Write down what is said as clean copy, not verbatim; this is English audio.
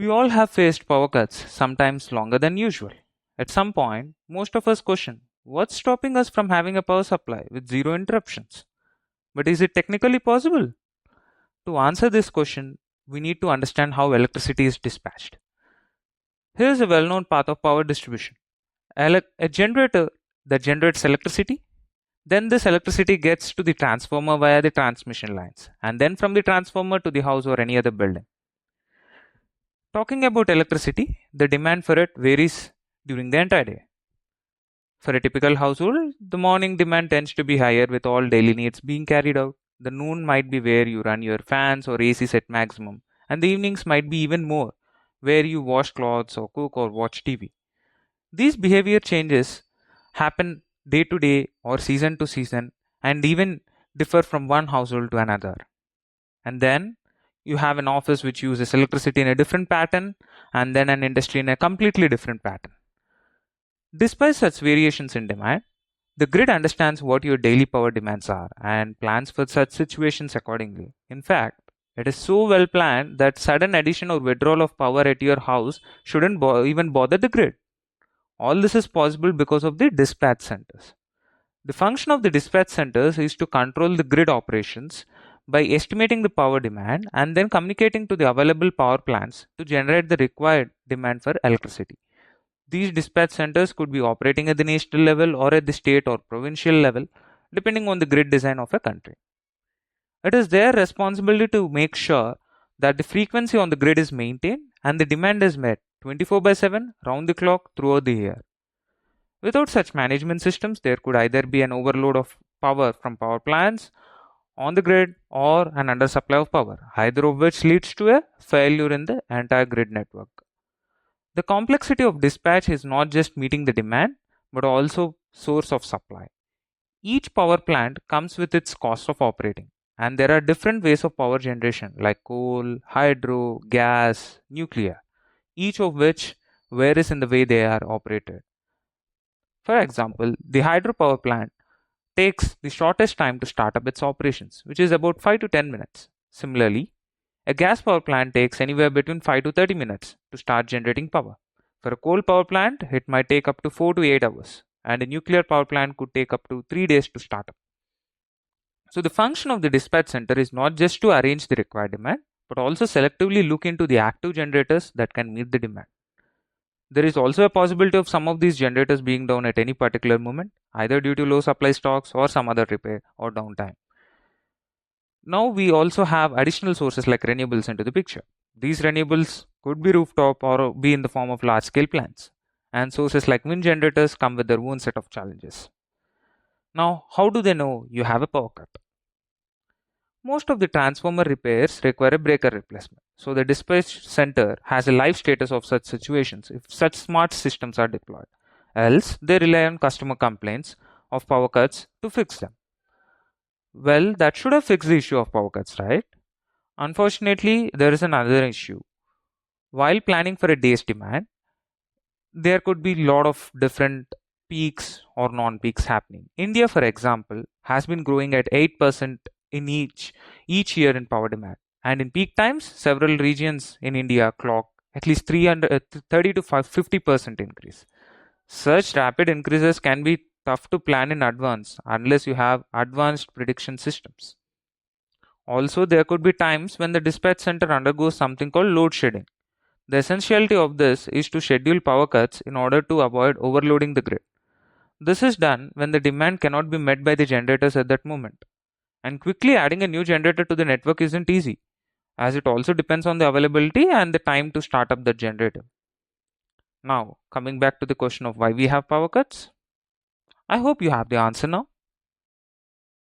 We all have faced power cuts, sometimes longer than usual. At some point, most of us question what's stopping us from having a power supply with zero interruptions? But is it technically possible? To answer this question, we need to understand how electricity is dispatched. Here is a well known path of power distribution: a generator that generates electricity. Then this electricity gets to the transformer via the transmission lines, and then from the transformer to the house or any other building. Talking about electricity, the demand for it varies during the entire day. For a typical household, the morning demand tends to be higher with all daily needs being carried out. The noon might be where you run your fans or ACs at maximum, and the evenings might be even more, where you wash clothes or cook or watch TV. These behavior changes happen day to day or season to season and even differ from one household to another. And then you have an office which uses electricity in a different pattern, and then an industry in a completely different pattern. Despite such variations in demand, the grid understands what your daily power demands are and plans for such situations accordingly. In fact, it is so well planned that sudden addition or withdrawal of power at your house shouldn't even bother the grid. All this is possible because of the dispatch centers. The function of the dispatch centers is to control the grid operations by estimating the power demand and then communicating to the available power plants to generate the required demand for electricity. These dispatch centers could be operating at the national level or at the state or provincial level, depending on the grid design of a country. It is their responsibility to make sure that the frequency on the grid is maintained and the demand is met 24 by 7 round the clock throughout the year. Without such management systems, there could either be an overload of power from power plants on the grid or an undersupply of power, either of which leads to a failure in the entire grid network. The complexity of dispatch is not just meeting the demand, but also source of supply. Each power plant comes with its cost of operating, and there are different ways of power generation like coal, hydro, gas, nuclear, each of which varies in the way they are operated. For example, the hydropower plant takes the shortest time to start up its operations, which is about 5 to 10 minutes. Similarly, a gas power plant takes anywhere between 5 to 30 minutes to start generating power. For a coal power plant, it might take up to 4 to 8 hours, and a nuclear power plant could take up to 3 days to start up. So, the function of the dispatch center is not just to arrange the required demand, but also selectively look into the active generators that can meet the demand. There is also a possibility of some of these generators being down at any particular moment, either due to low supply stocks or some other repair or downtime. Now we also have additional sources like renewables into the picture. These renewables could be rooftop or be in the form of large scale plants. And sources like wind generators come with their own set of challenges. Now, how do they know you have a power cut? Most of the transformer repairs require a breaker replacement. So the dispatch center has a live status of such situations if such smart systems are deployed. Else, they rely on customer complaints of power cuts to fix them. Well, that should have fixed the issue of power cuts, right? Unfortunately, there is another issue. While planning for a day's demand, there could be a lot of different peaks or non-peaks happening. India, for example, has been growing at 8% in each year in power demand. And in peak times, several regions in India clock at least 30 to 50% increase. Such rapid increases can be tough to plan in advance unless you have advanced prediction systems. Also, there could be times when the dispatch center undergoes something called load shedding. The essentiality of this is to schedule power cuts in order to avoid overloading the grid. This is done when the demand cannot be met by the generators at that moment. And quickly adding a new generator to the network isn't easy, as it also depends on the availability and the time to start up the generator. Now, coming back to the question of why we have power cuts, I hope you have the answer now.